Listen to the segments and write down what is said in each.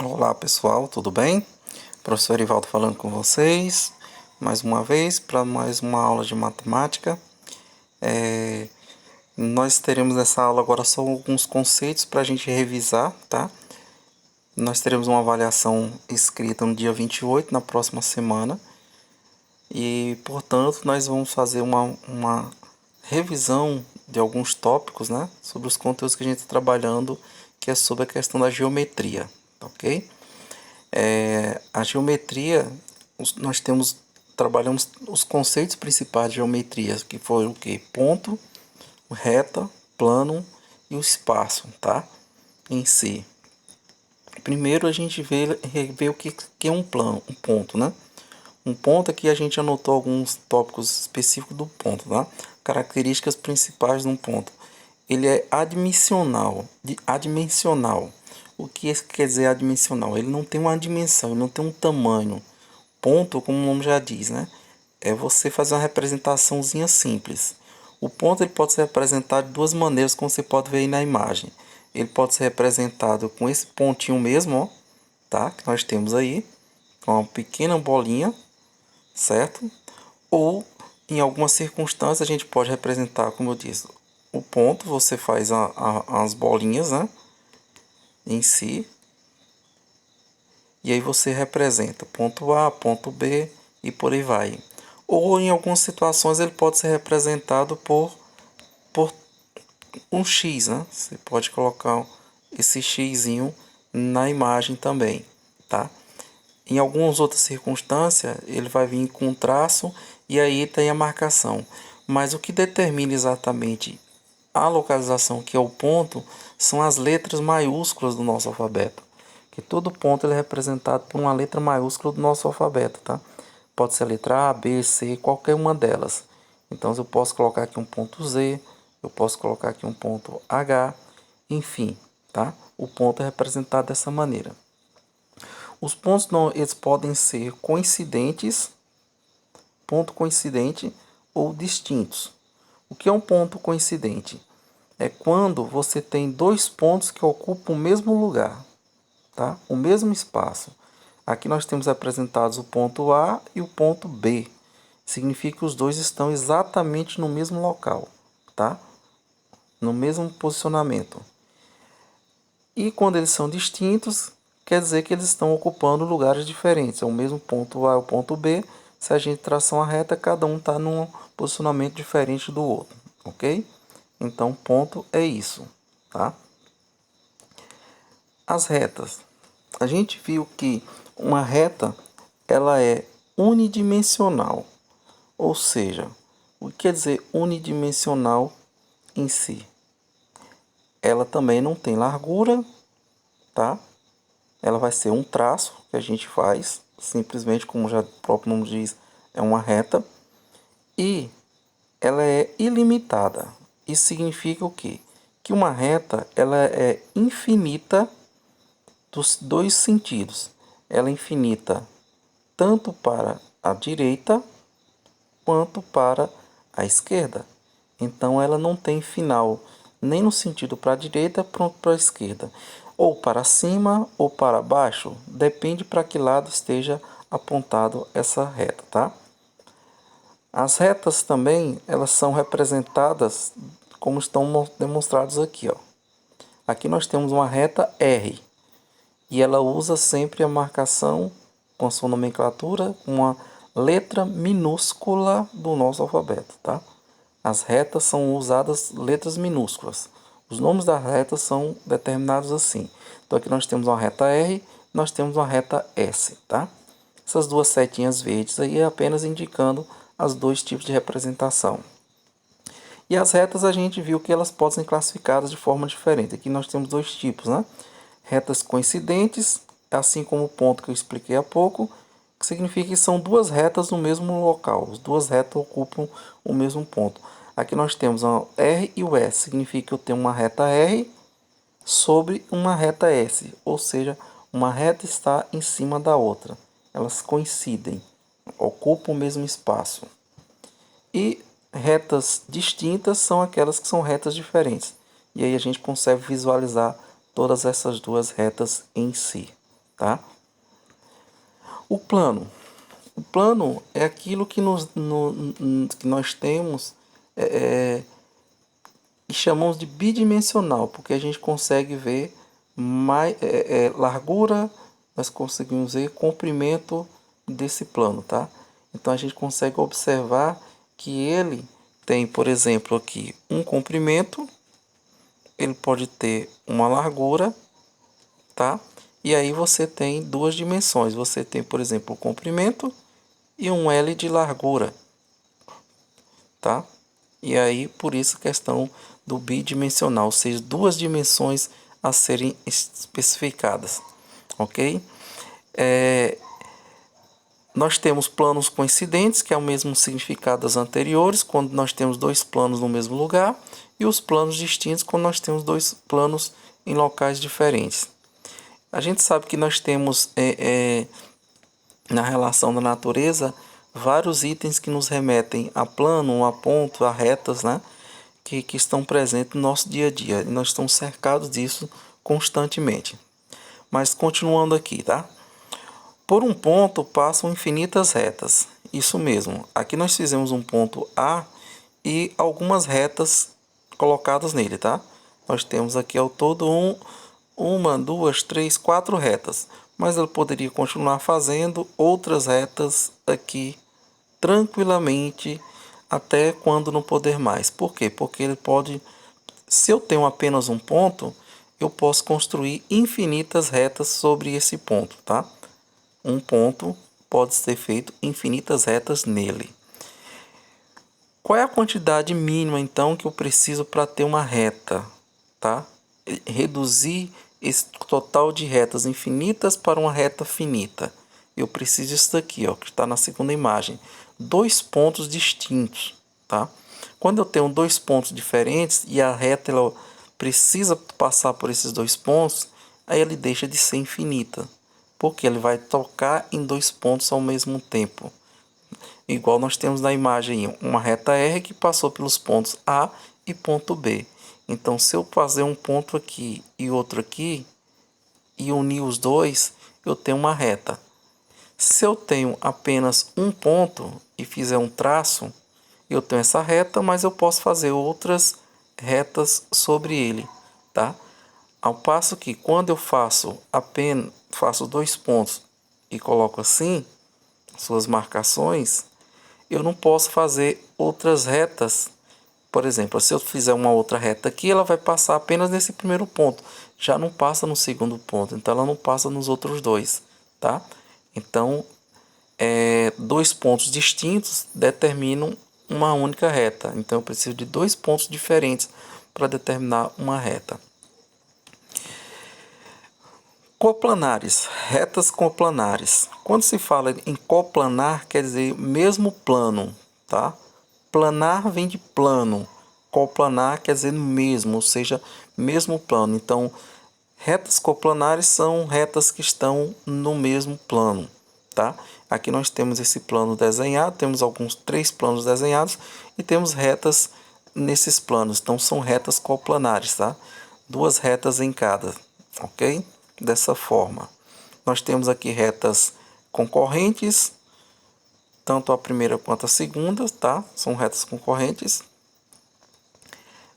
Olá pessoal, tudo bem? Professor Erivaldo falando com vocês mais uma vez para mais uma aula de matemática. Nós teremos nessa aula agora só alguns conceitos para a gente revisar, tá? Nós teremos uma avaliação escrita no dia 28, na próxima semana, e portanto nós vamos fazer uma revisão de alguns tópicos, né? Sobre os conteúdos que a gente está trabalhando, que é sobre a questão da geometria, ok? A geometria, nós trabalhamos os conceitos principais de geometria, que foram o que? Ponto, reta, plano e o espaço, tá? Em si. Primeiro a gente vê o que é um plano, um ponto, né? Um ponto aqui a gente anotou alguns tópicos específicos do ponto, tá? Características principais de um ponto. Ele é adimensional. O que quer dizer adimensional? Ele não tem uma dimensão, ele não tem um tamanho. Ponto, como o nome já diz, né? É você fazer uma representaçãozinha simples. O ponto ele pode ser representado de duas maneiras, como você pode ver aí na imagem. Ele pode ser representado com esse pontinho mesmo, ó, tá? Que nós temos aí, com uma pequena bolinha, certo? Ou, em algumas circunstâncias, a gente pode representar, como eu disse, o ponto, você faz as bolinhas, né? Em si. E aí você representa ponto A, ponto B e por aí vai. Ou em algumas situações ele pode ser representado por um X, né? Você pode colocar esse Xzinho na imagem também, tá? Em algumas outras circunstâncias ele vai vir com um traço e aí tem a marcação. Mas o que determina exatamente a localização, que é o ponto, são as letras maiúsculas do nosso alfabeto. Que todo ponto ele é representado por uma letra maiúscula do nosso alfabeto, tá? Pode ser a letra A, B, C, qualquer uma delas. Então eu posso colocar aqui um ponto Z, eu posso colocar aqui um ponto H, enfim, tá? O ponto é representado dessa maneira. Os pontos não, eles podem ser coincidentes, ponto coincidente ou distintos. O que é um ponto coincidente? É quando você tem dois pontos que ocupam o mesmo lugar, tá? O mesmo espaço. Aqui nós temos apresentados o ponto A e o ponto B. Significa que os dois estão exatamente no mesmo local, tá? No mesmo posicionamento. E quando eles são distintos, quer dizer que eles estão ocupando lugares diferentes. É o mesmo ponto A e o ponto B. Se a gente traçar uma reta, cada um está num posicionamento diferente do outro, ok? Então, ponto é isso, tá? As retas. A gente viu que uma reta ela é unidimensional, ou seja, o que quer dizer unidimensional em si? Ela também não tem largura, tá? Ela vai ser um traço que a gente faz, simplesmente como já o próprio nome diz, é uma reta, e ela é ilimitada. Isso significa o quê? Que uma reta ela é infinita dos dois sentidos. Ela é infinita tanto para a direita quanto para a esquerda. Então ela não tem final nem no sentido para a direita quanto para a esquerda, ou para cima ou para baixo, depende para que lado esteja apontado essa reta, tá? As retas também, elas são representadas como estão demonstrados aqui, ó. Aqui nós temos uma reta R, e ela usa sempre a marcação com a sua nomenclatura, uma letra minúscula do nosso alfabeto, tá? As retas são usadas letras minúsculas. Os nomes das retas são determinados assim. Então aqui nós temos uma reta R, nós temos uma reta S, tá? Essas duas setinhas verdes aí é apenas indicando os dois tipos de representação. E as retas a gente viu que elas podem ser classificadas de forma diferente. Aqui nós temos dois tipos, né? Retas coincidentes, assim como o ponto que eu expliquei há pouco, que significa que são duas retas no mesmo local. As duas retas ocupam o mesmo ponto. Aqui nós temos a R e o S, significa que eu tenho uma reta R sobre uma reta S, ou seja, uma reta está em cima da outra. Elas coincidem, ocupam o mesmo espaço. E retas distintas são aquelas que são retas diferentes. E aí a gente consegue visualizar todas essas duas retas em si, tá? O plano. O plano é aquilo que, que nós temos e chamamos de bidimensional, porque a gente consegue ver mais, largura, nós conseguimos ver comprimento desse plano, tá? Então a gente consegue observar que ele tem, por exemplo, aqui um comprimento, ele pode ter uma largura, tá? E aí você tem duas dimensões. Você tem, por exemplo, o comprimento e um L de largura, tá? E aí, por isso a questão do bidimensional, ou seja, duas dimensões a serem especificadas, ok? Nós temos planos coincidentes, que é o mesmo significado das anteriores, quando nós temos dois planos no mesmo lugar, e os planos distintos, quando nós temos dois planos em locais diferentes. A gente sabe que nós temos, na relação da natureza, vários itens que nos remetem a plano, a ponto, a retas, né? Que estão presentes no nosso dia a dia. E nós estamos cercados disso constantemente. Mas continuando aqui, tá? Por um ponto passam infinitas retas. Isso mesmo. Aqui nós fizemos um ponto A e algumas retas colocadas nele, tá? Nós temos aqui ao todo uma, duas, três, quatro retas. Mas ele poderia continuar fazendo outras retas aqui tranquilamente até quando não poder mais. Por quê? Porque ele pode, se eu tenho apenas um ponto, eu posso construir infinitas retas sobre esse ponto, tá? Um ponto pode ser feito infinitas retas nele. Qual é a quantidade mínima então que eu preciso para ter uma reta, tá? Reduzir esse total de retas infinitas para uma reta finita. Eu preciso disso daqui, ó, que está na segunda imagem. Dois pontos distintos, tá? Quando eu tenho dois pontos diferentes e a reta ela precisa passar por esses dois pontos, aí ele deixa de ser infinita, porque ele vai tocar em dois pontos ao mesmo tempo. Igual nós temos na imagem uma reta R que passou pelos pontos A e ponto B. Então, se eu fazer um ponto aqui e outro aqui e unir os dois, eu tenho uma reta. Se eu tenho apenas um ponto e fizer um traço, eu tenho essa reta, mas eu posso fazer outras retas sobre ele, tá? Ao passo que quando eu faço dois pontos e coloco assim suas marcações, eu não posso fazer outras retas. Por exemplo, se eu fizer uma outra reta aqui, ela vai passar apenas nesse primeiro ponto, já não passa no segundo ponto, então ela não passa nos outros dois, tá? Então, dois pontos distintos determinam uma única reta. Então, eu preciso de dois pontos diferentes para determinar uma reta. Coplanares, retas coplanares. Quando se fala em coplanar, quer dizer mesmo plano, tá? Planar vem de plano, coplanar quer dizer mesmo, ou seja, mesmo plano. Então, retas coplanares são retas que estão no mesmo plano, tá? Aqui nós temos esse plano desenhado, temos três planos desenhados e temos retas nesses planos. Então, são retas coplanares, tá? Duas retas em cada, ok? Dessa forma. Nós temos aqui retas concorrentes, tanto a primeira quanto a segunda, tá? São retas concorrentes.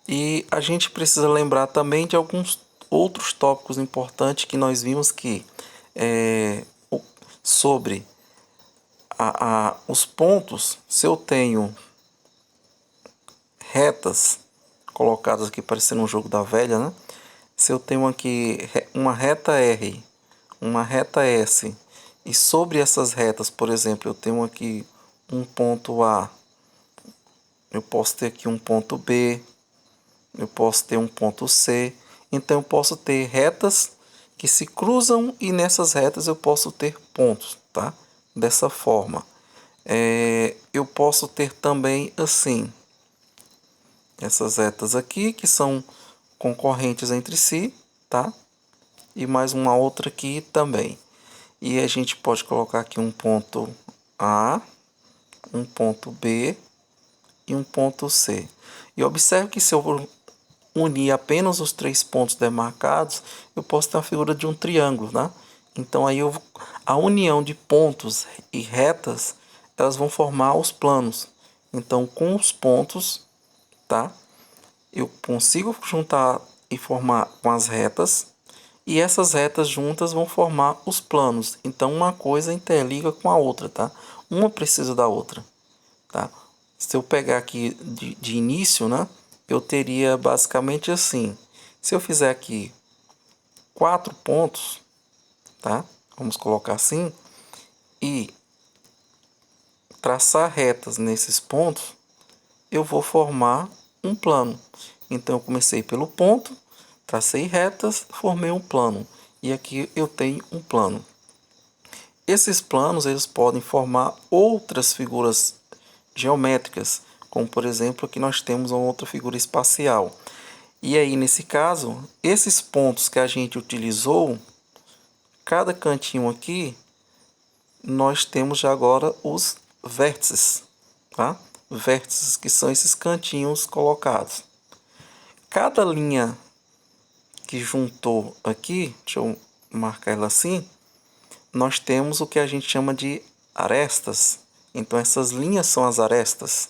E a gente precisa lembrar também de alguns outros tópicos importantes que nós vimos que sobre os pontos, se eu tenho retas colocadas aqui parecendo um jogo da velha, né? Se eu tenho aqui uma reta R, uma reta S, e sobre essas retas, por exemplo, eu tenho aqui um ponto A, eu posso ter aqui um ponto B, eu posso ter um ponto C, então eu posso ter retas que se cruzam e nessas retas eu posso ter pontos, tá? Dessa forma. Eu posso ter também assim, essas retas aqui que são concorrentes entre si, tá? E mais uma outra aqui também. E a gente pode colocar aqui um ponto A, um ponto B e um ponto C. E observe que se eu unir apenas os três pontos demarcados, eu posso ter a figura de um triângulo, né? Então aí a união de pontos e retas, elas vão formar os planos. Então com os pontos, tá? Eu consigo juntar e formar com as retas, e essas retas juntas vão formar os planos. Então uma coisa interliga com a outra, tá? Uma precisa da outra, tá? Se eu pegar aqui de início, né? Eu teria basicamente assim. Se eu fizer aqui 4 pontos, tá? Vamos colocar assim, e traçar retas nesses pontos, eu vou formar um plano. Então eu comecei pelo ponto, tracei retas, formei um plano. E aqui eu tenho um plano. Esses planos eles podem formar outras figuras geométricas, como por exemplo aqui nós temos uma outra figura espacial. E aí nesse caso, esses pontos que a gente utilizou, cada cantinho aqui, nós temos já agora os vértices, tá? Vértices que são esses cantinhos colocados. Cada linha que juntou aqui, deixa eu marcar ela assim, nós temos o que a gente chama de arestas. Então essas linhas são as arestas,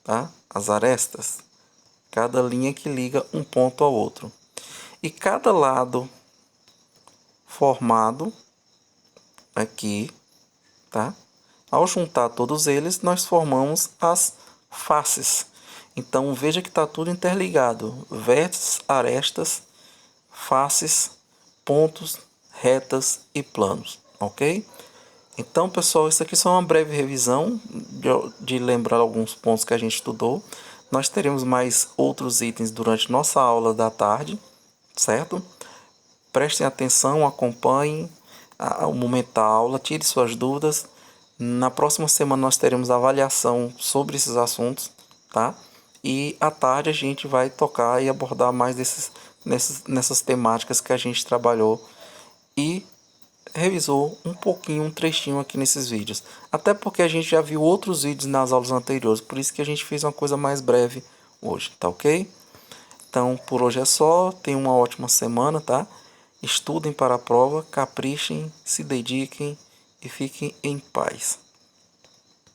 tá? As arestas. Cada linha que liga um ponto ao outro. E cada lado formado aqui, tá? Ao juntar todos eles, nós formamos as faces. Então veja que está tudo interligado: vértices, arestas, faces, pontos, retas e planos, ok? Então, pessoal, isso aqui é só uma breve revisão de lembrar alguns pontos que a gente estudou. Nós teremos mais outros itens durante nossa aula da tarde, certo? Prestem atenção, acompanhem o momento da aula, tire suas dúvidas. Na próxima semana nós teremos avaliação sobre esses assuntos, tá? E à tarde a gente vai tocar e abordar mais nessas temáticas que a gente trabalhou e revisou um pouquinho, um trechinho aqui nesses vídeos. Até porque a gente já viu outros vídeos nas aulas anteriores, por isso que a gente fez uma coisa mais breve hoje, tá ok? Então, por hoje é só, tenham uma ótima semana, tá? Estudem para a prova, caprichem, se dediquem e fiquem em paz.